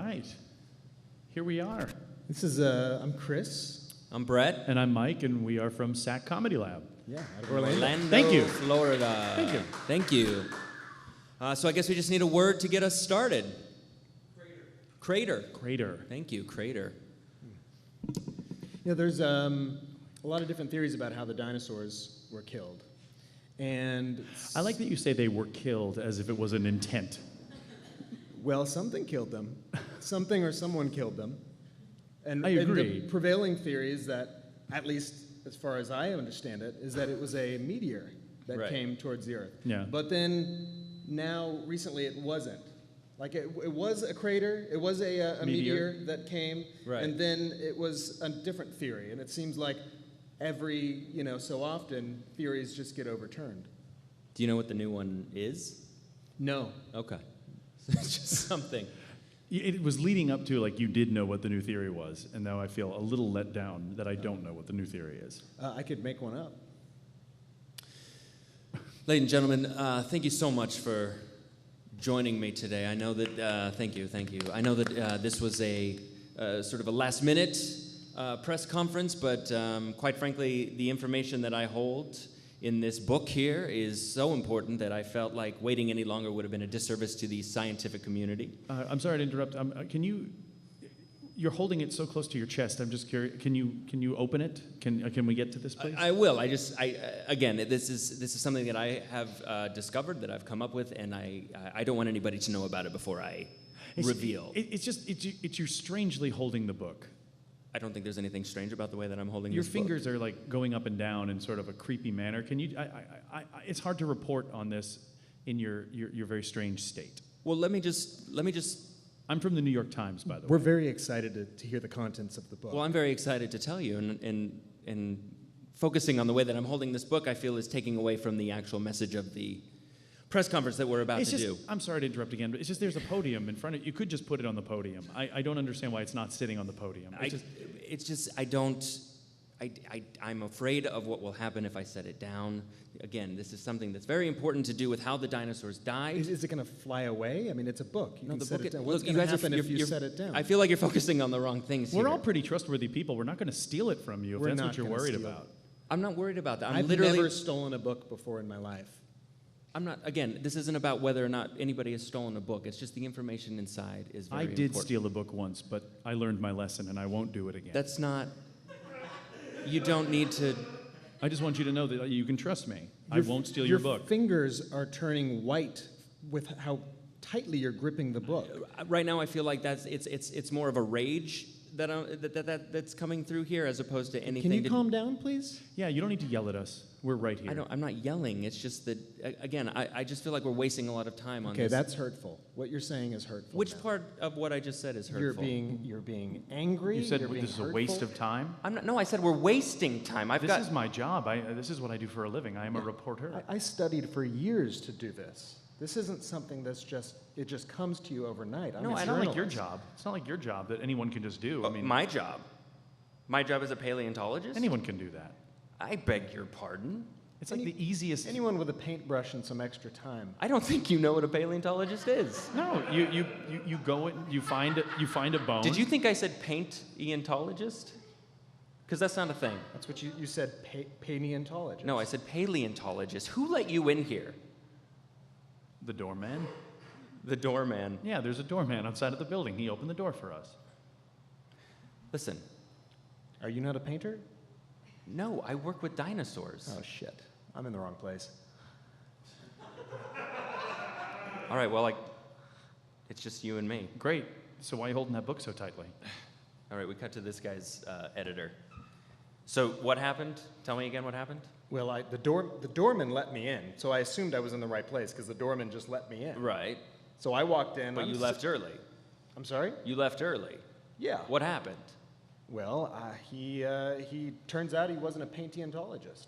right. Here we are. This is, I'm Chris. I'm Brett. And I'm Mike, and we are from SAK Comedy Lab. Yeah, out of Orlando. Thank you. Florida. Thank you. Thank you. So I guess we just need a word to get us started. Crater. Crater. Thank you, crater. Yeah, there's a lot of different theories about how the dinosaurs were killed. And I like that you say they were killed as if it was an intent. well, something killed them. Something or someone killed them. And, I agree. And the prevailing theory is that, at least as far as I understand it, is that it was a meteor that Right. came towards the Earth. Yeah. But then, now, recently, it wasn't. Like, it was a crater, it was a meteor that came, Right. and then it was a different theory. And it seems like every, so often, theories just get overturned. Do you know what the new one is? No. Okay. It's just something. It was leading up to, like, you did know what the new theory was, and now I feel a little let down that I don't know what the new theory is. I could make one up. Ladies and gentlemen, thank you so much for joining me today. I know that, thank you. I know that this was a sort of a last-minute press conference, but quite frankly, the information that I hold in this book here is so important that I felt like waiting any longer would have been a disservice to the scientific community. I'm sorry to interrupt. You're holding it so close to your chest. I'm just curious. Can you open it? Can we get to this, please? I will. Again, this is something that I have discovered, that I've come up with, and I don't want anybody to know about it before I reveal. It's you're strangely holding the book. I don't think there's anything strange about the way that I'm holding Your this fingers are like going up and down in sort of a creepy manner. Can you? It's hard to report on this in your very strange state. Well, let me just. I'm from the New York Times, by the We're way. very excited to hear the contents of the book. Well, I'm very excited to tell you, and focusing on the way that I'm holding this book, I feel is taking away from the actual message of the press conference that we're about to do. I'm sorry to interrupt again, but it's just there's a podium in front of you. You could just put it on the podium. I don't understand why it's not sitting on the podium. I'm afraid of what will happen if I set it down. Again, this is something that's very important to do with how the dinosaurs died. Is it going to fly away? I mean, it's a book. You can set it down. What's Look, going to happen if you set it down? I feel like you're focusing on the wrong things here. We're all pretty trustworthy people. We're not going to steal it from you if that's what you're worried about. I'm not worried about that. I've never stolen a book before in my life. I'm not. Again, this isn't about whether or not anybody has stolen a book. It's just the information inside is very important. I did steal a book once, but I learned my lesson, and I won't do it again. That's not. You don't need to. I just want you to know that you can trust me. I won't steal your book. Your fingers are turning white with how tightly you're gripping the book. Right now, I feel like it's more of a rage that's coming through here as opposed to anything. Can you calm down, please? Yeah, you don't need to yell at us. We're right here. I'm not yelling. It's just that, again, I just feel like we're wasting a lot of time on this. Okay, that's hurtful. What you're saying is hurtful. Which part of what I just said is hurtful? You're being angry. You said you're being this is a waste of time? No, I said we're wasting time. This is my job. This is what I do for a living. I am a reporter. I studied for years to do this. This isn't something that's it just comes to you overnight. No, it's not like your job. It's not like your job that anyone can just do. My job? My job as a paleontologist? Anyone can do that. I beg your pardon? It's like the easiest. Anyone with a paintbrush and some extra time. I don't think you know what a paleontologist is. No, you go and you find a bone. Did you think I said paint-eontologist? Because that's not a thing. That's what you said, paleontologist. No, I said paleontologist. Who let you in here? The doorman. The doorman. Yeah, there's a doorman outside of the building. He opened the door for us. Listen. Are you not a painter? No, I work with dinosaurs. Oh, shit. I'm in the wrong place. All right, well, it's just you and me. Great. So why are you holding that book so tightly? All right, we cut to this guy's editor. So what happened? Tell me again what happened. Well, the doorman let me in, so I assumed I was in the right place because the doorman just let me in. Right. So I walked in. But you left early. I'm sorry? You left early. Yeah. What happened? Well, he turns out he wasn't a paintologist.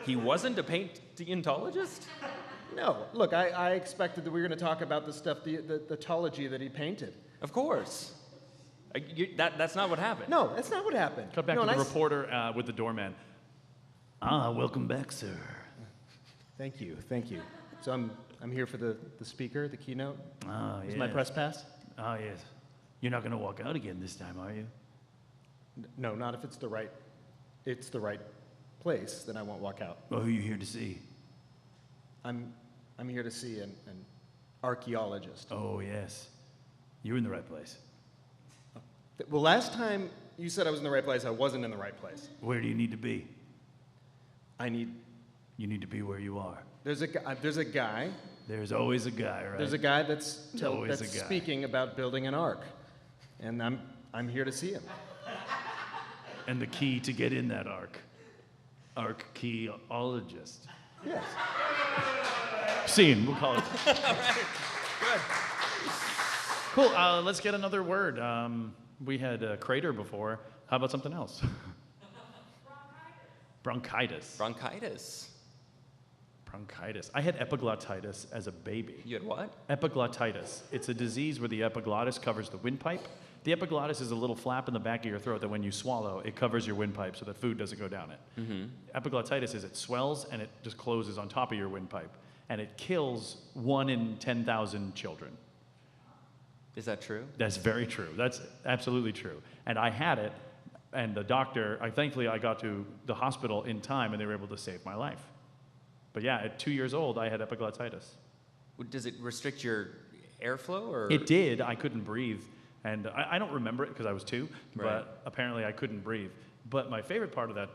He wasn't a paintologist? No. Look, I expected that we were going to talk about the stuff, the tology that he painted. Of course. That's not what happened. No, that's not what happened. Cut back to the reporter with the doorman. Welcome back, sir. Thank you. So I'm here for the speaker, the keynote. Oh, Is my press pass? Oh, yes. You're not going to walk out again this time, are you? No, not if it's the right place, then I won't walk out. Well, who are you here to see? I'm here to see an archaeologist. Oh, yes. You're in the right place. Well, last time you said I was in the right place, I wasn't in the right place. Where do you need to be? You need to be where you are. There's a guy. There's always a guy, right? There's a guy that's always a guy. speaking about building an ark, and I'm here to see him. And the key to get in that ark. Archaeologist. Yes. Scene, we'll call it. Good. Cool, let's get another word. We had crater before. How about something else? Bronchitis. Bronchitis. Bronchitis. I had epiglottitis as a baby. You had what? Epiglottitis. It's a disease where the epiglottis covers the windpipe. The epiglottis is a little flap in the back of your throat that when you swallow, it covers your windpipe so that food doesn't go down it. Mm-hmm. Epiglottitis is it swells and it just closes on top of your windpipe. And it kills 1 in 10,000 children. Is that true? That's very true. That's absolutely true. And I had it, and the doctor, thankfully I got to the hospital in time and they were able to save my life. But yeah, at 2 years old, I had epiglottitis. Does it restrict your airflow, or? It did. I couldn't breathe. And I don't remember it because I was 2, Right. but apparently I couldn't breathe. But my favorite part of that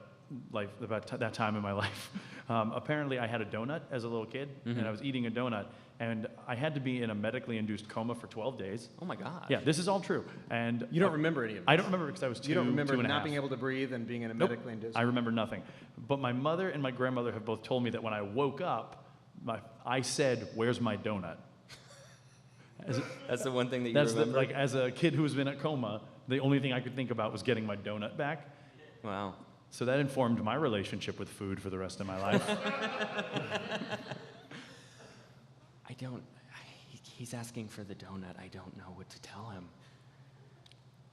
that time in my life, apparently I had a donut as a little kid, and I was eating a donut, and I had to be in a medically induced coma for 12 days. Oh my God. Yeah, this is all true. And You don't remember any of it? I don't remember because I was 2, You don't remember 2 and a not half. being able to breathe and being in a Nope. medically induced? I remember nothing. But my mother and my grandmother have both told me that when I woke up, I said, "Where's my donut?" That's the one thing that you That's remember? like as a kid who was in a coma, the only thing I could think about was getting my donut back. Wow. So that informed my relationship with food for the rest of my life. He's asking for the donut. I don't know what to tell him.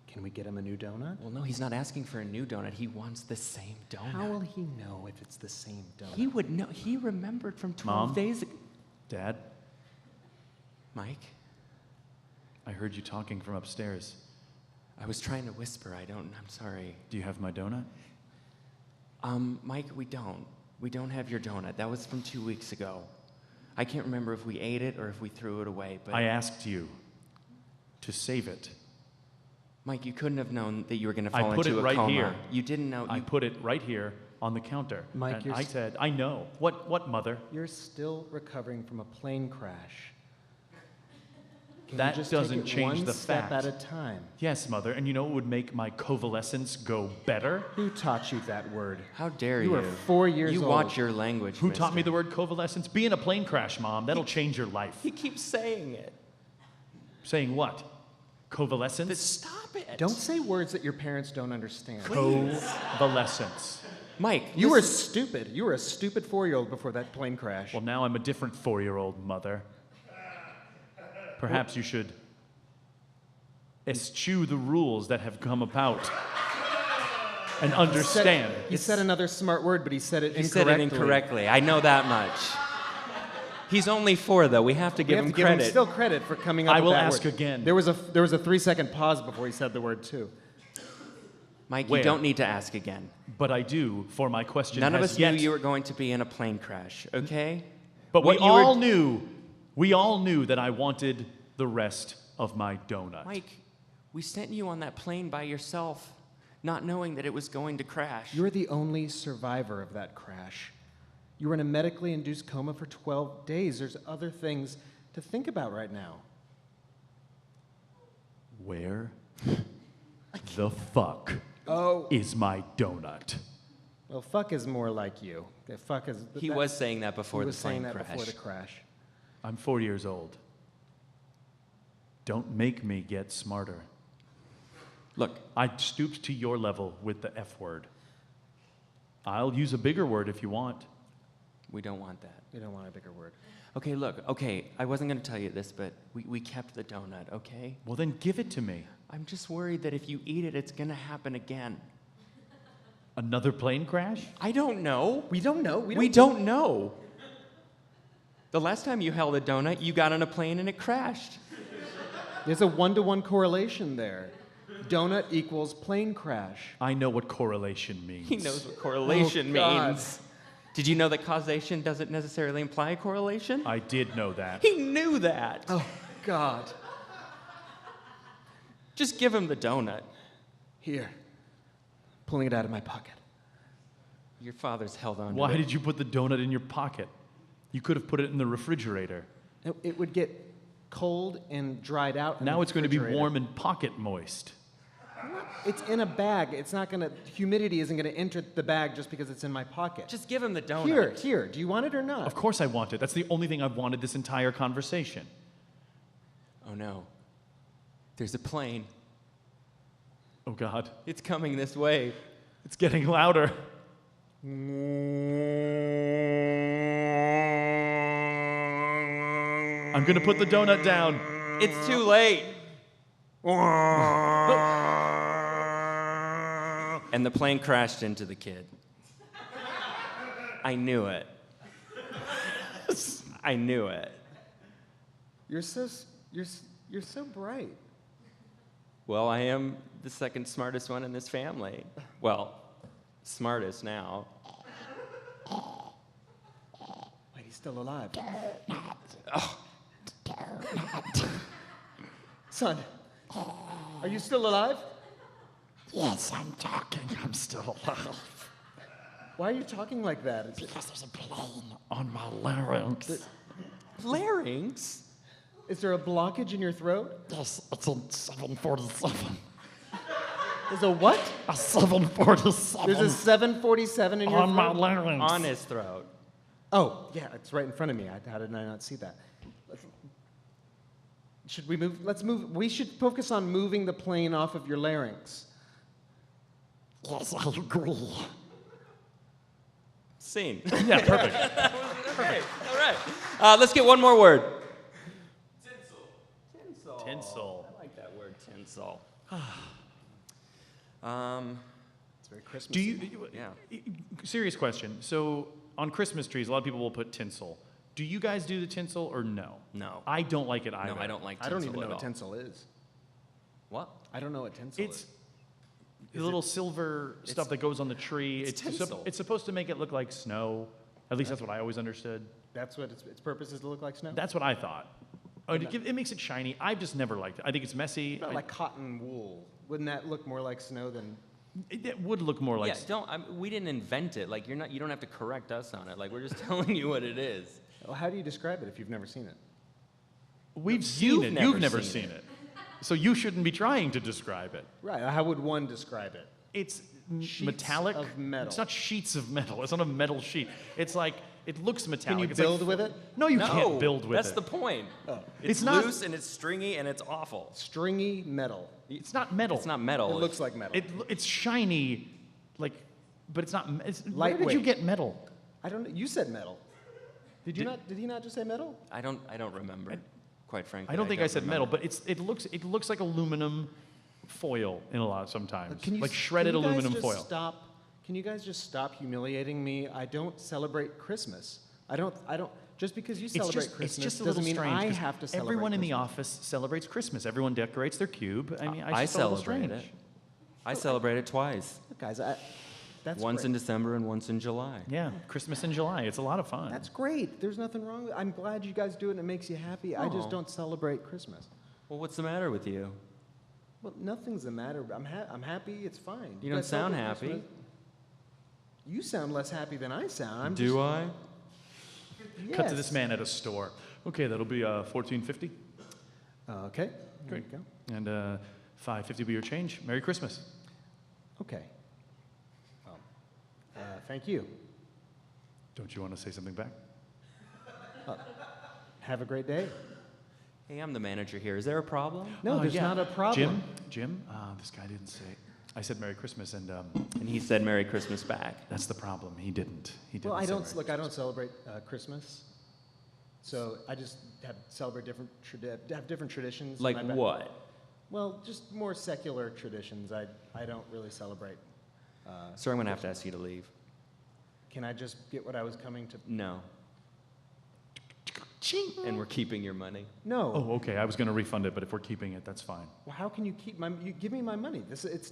Can we get him a new donut? Well, no, he's not asking for a new donut. He wants the same donut. How will he know if it's the same donut? He would know. He remembered from 12 Mom? days ago. Dad, Mike, I heard you talking from upstairs. I was trying to whisper. I'm sorry. Do you have my donut? Mike, we don't. We don't have your donut. That was from 2 weeks ago. I can't remember if we ate it or if we threw it away, but I asked you to save it. Mike, you couldn't have known that you were going to I fall put into it a right coma. here. You didn't know. I put it right here on the counter. Mike, and you're I said, I know. What, mother? You're still recovering from a plane crash. Can That you just doesn't take it change one the step fact. at a time? Yes, mother. And you know what would make my convalescence go better? Who taught you that word? How dare you? You were 4 years You old. watch your language. Who taught me mister. the word convalescence? Be in a plane crash, Mom. That'll change your life. He keeps saying it. Saying what? Convalescence? Stop it. Don't say words that your parents don't understand. Convalescence. Mike, You were listen. stupid. You were a stupid 4-year-old before that plane crash. Well, now I'm a different 4-year-old mother. Perhaps you should eschew the rules that have come about and understand. He said another smart word, but he said it He incorrectly. said it incorrectly. I know that much. He's only 4, though. We have to We give have him to give credit. him still credit for coming up I with will that ask word. again. There was a 3-second pause before he said the word too. Mike, Where? you don't need to ask again. But I do, for my question None of has us yet. knew you were going to be in a plane crash, okay? But What we you were- all knew that I wanted the rest of my donut. Mike, we sent you on that plane by yourself, not knowing that it was going to crash. You're the only survivor of that crash. You were in a medically induced coma for 12 days. There's other things to think about right now. Where the fuck Oh. is my donut? Well, fuck is more like you. The fuck is. He was saying that before he the was saying plane that crash. before the crash. I'm 4 years old. Don't make me get smarter. Look, I stooped to your level with the F word. I'll use a bigger word if you want. we don't want that. You don't want a bigger word. Okay, look, okay, I wasn't going to tell you this, but we kept the donut, okay? Well, then give it to me. I'm just worried that if you eat it, it's going to happen again. Another plane crash? I don't know. We don't know. We don't know. The last time you held a donut, you got on a plane and it crashed. There's a one-to-one correlation there. Donut equals plane crash. I know what correlation means. He knows what correlation Oh, God. means. Did you know that causation doesn't necessarily imply correlation? I did know that. He knew that. Oh, God. Just give him the donut. Here. Pulling it out of my pocket. Your father's held on to Why it. did you put the donut in your pocket? You could have put it in the refrigerator. It would get cold and dried out. In Now the it's going to be refrigerator. warm and pocket moist. It's in a bag. It's not going to, humidity isn't going to enter the bag just because it's in my pocket. Just give him the donut. Here. Do you want it or not? Of course I want it. That's the only thing I've wanted this entire conversation. Oh no. There's a plane. Oh, God. It's coming this way. It's getting louder. I'm going to put the donut down. It's too late. And the plane crashed into the kid. I knew it. I knew it. You're so bright. Well, I am the second smartest one in this family. Well, smartest now. Wait, he's still alive. Son, are you still alive? Yes, I'm talking. I'm still alive. Why are you talking like that? Because there's a plane on my larynx. Larynx? Is there a blockage in your throat? Yes, it's a 747. There's a what? A 747. There's a 747 in your on my throat? larynx. On his throat. Oh, yeah, it's right in front of me. How did I not see that? Should we move? Let's move. We should focus on moving the plane off of your larynx. Yes, I agree. Scene. Yeah, perfect. Okay, all right. Let's get one more word. Tinsel. Tinsel. I like that word, tinsel. It's very Christmassy. Do you, Yeah. serious question. So on Christmas trees, a lot of people will put tinsel. Do you guys do the tinsel or no? No. I don't like it either. No, I don't like I tinsel don't even know at what all. tinsel is. What? I don't know what tinsel It's is. the little silver stuff that goes on the tree. it's tinsel. It's supposed to make it look like snow. At least that's what I always understood. That's what its purpose is to look like snow? That's what I thought. Oh, it makes it shiny. I've just never liked it. I think it's messy. About like cotton wool. Wouldn't that look more like snow than... It would look more like. Yeah, we didn't invent it. Like, you don't have to correct us on it. Like, we're just telling you what it is. Well, how do you describe it if you've never seen it? We've seen it. never You've never seen seen it. So you shouldn't be trying to describe it. Right. How would one describe it? It's Sheets metallic. of metal. It's not sheets of metal. It's not a metal sheet. It's like it looks metallic. Can you It's like build with it? No, you No, can't build with that's it. the point. Oh. It's not- loose and it's stringy and it's awful. Stringy metal. It's not metal. It's not metal. It looks like metal. It's shiny, like, but it's not. Where did you Lightweight. get metal? I don't know. You said metal. Did you not? Did he not just say metal? I don't remember. Quite frankly. I don't think I said metal, remember. but it looks like aluminum foil in a lot sometimes, Can you, like shredded can you guys aluminum just foil. Stop. Can you guys just stop humiliating me? I don't celebrate Christmas. I don't. Just because you celebrate Christmas it's just a doesn't little mean strange. I 'cause have to celebrate everyone in the Christmas. office celebrates Christmas. Everyone decorates their cube. I mean, I just feel a little celebrate strange. it. I celebrate it twice. Look, guys, that's Once great. in December and once in July. Yeah, Christmas in July. It's a lot of fun. That's great. There's nothing wrong with it. I'm glad you guys do it and it makes you happy. I just Aw. don't celebrate Christmas. Well, what's the matter with you? Well, nothing's the matter. I'm happy. It's fine. You don't guys sound celebrate happy. Christmas? You sound less happy than I sound. Do I? Cut to Yes. this man at a store. Okay, that'll be $14.50. Okay. There Great. you go. And $5.50 will be your change. Merry Christmas. Okay. Well, thank you. Don't you want to say something back? Have a great day. Hey, I'm the manager here. Is there a problem? No, there's yeah. not a problem. Jim, this guy didn't say. I said Merry Christmas, and And he said Merry Christmas back. that's the problem. He didn't. He didn't. Well, I say don't Merry look. I don't celebrate Christmas, so I just celebrate different traditions. Like and what? Well, just more secular traditions. I don't really celebrate. Sir, I'm going to have to ask you to leave. Can I just get what I was coming to? No. Ching. and we're keeping your money. No. Oh, okay. I was going to refund it, but if we're keeping it, that's fine. Well, how can you keep my? You give me my money. This is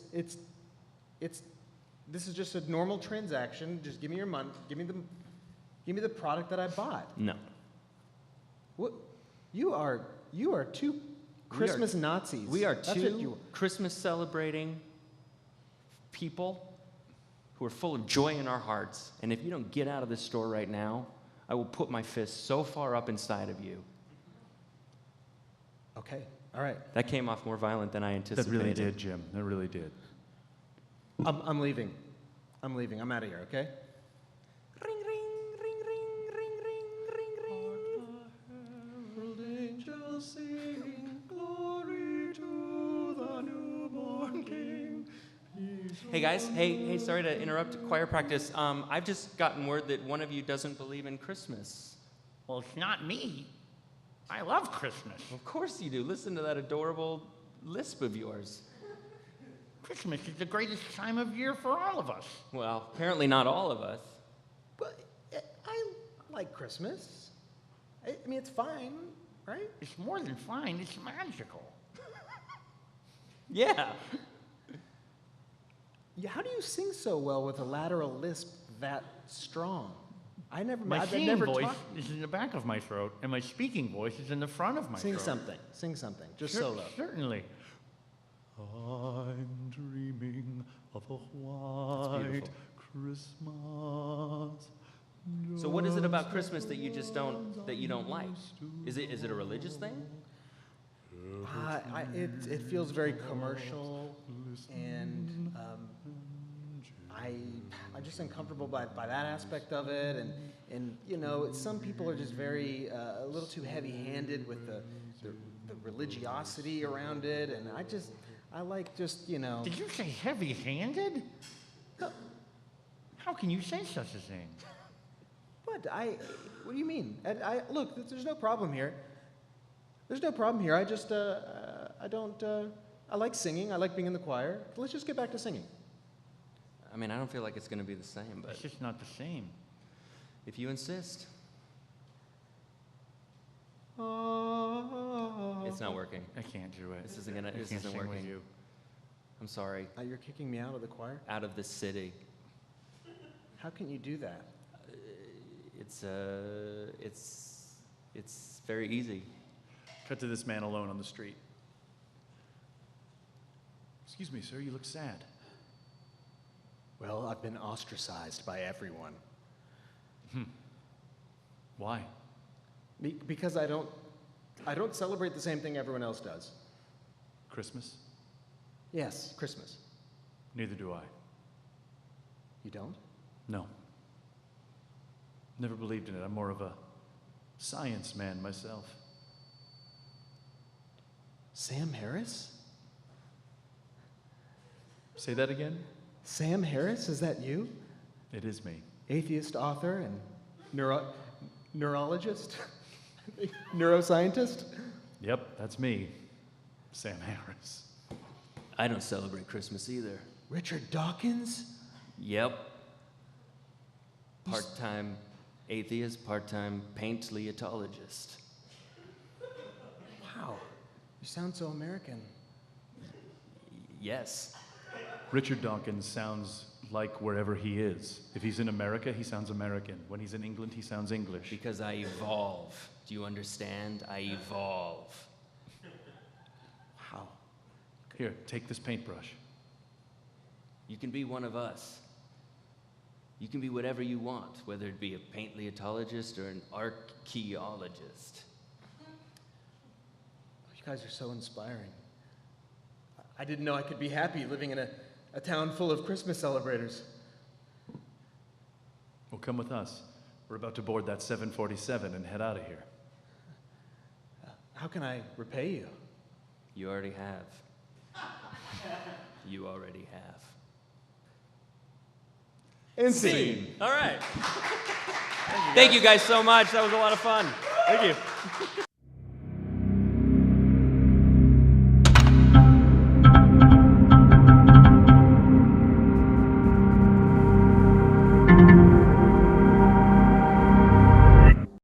just a normal transaction. Just give me your money. Give me the product that I bought. No. What? You are two Christmas Nazis. We are That's what you two Christmas celebrating people who are full of joy in our hearts. And if you don't get out of this store right now, I will put my fist so far up inside of you. Okay. All right. That came off more violent than I That anticipated. really did, Jim. That really did. I'm leaving. I'm leaving. I'm out of here. Okay. Ring, ring, ring, ring, ring, ring, ring, ring. Angels sing glory to the newborn King. Hey guys, hey, sorry to interrupt choir practice. I've just gotten word that one of you doesn't believe in Christmas. Well, it's not me. I love Christmas. Of course you do. Listen to that adorable lisp of yours. Christmas is the greatest time of year for all of us. Well, apparently not all of us. But I like Christmas. I mean, it's fine, right? It's more than fine, it's magical. Yeah. Yeah, how do you sing so well with a lateral lisp that strong? I've My singing never voice talked. is in the back of my throat, and my speaking voice is in the front of my Sing throat. something. Sing something. Just Cer- solo. Certainly. I'm dreaming of a white beautiful. Christmas. So what is it about Christmas that you don't like? Is it a religious thing? It feels very commercial, and I'm just uncomfortable by that aspect of it, and you know, some people are just very a little too heavy-handed with the religiosity around it, and I like just, you know. Did you say heavy-handed? No. How can you say such a thing? What do you mean? Look, there's no problem here. There's no problem here. I just I like singing. I like being in the choir. Let's just get back to singing. I mean, I don't feel like it's going to be the same, but It's just not the same. if you insist. It's not working. I can't do it. This I isn't can't isn't sing with working. you. I'm sorry. You're kicking me out of the choir? Out of this city. How can you do that? It's very easy. Cut to this man alone on the street. Excuse me, sir, you look sad. Well, I've been ostracized by everyone. Why? Because I don't celebrate the same thing everyone else does. Christmas? Yes, Christmas. Neither do I. You don't? No. Never believed in it. I'm more of a science man myself. Sam Harris? Say that again? Sam Harris, is that you? It is me. Atheist author and neurologist? Neuroscientist? Yep, that's me, Sam Harris. I don't celebrate Christmas either. Richard Dawkins? Yep. Part-time atheist, part-time paintliatologist. Wow, you sound so American. Yes. Richard Dawkins sounds like wherever he is. If he's in America, he sounds American. When he's in England, he sounds English. Because I evolve. Do you understand? I evolve. Wow. Here, take this paintbrush. You can be one of us. You can be whatever you want, whether it be a paintliatologist or an archaeologist. You guys are so inspiring. I didn't know I could be happy living in a town full of Christmas celebrators. Well, come with us. We're about to board that 747 and head out of here. How can I repay you? You already have. You already have. And scene. All right. Thank you guys so much. That was a lot of fun. Thank you.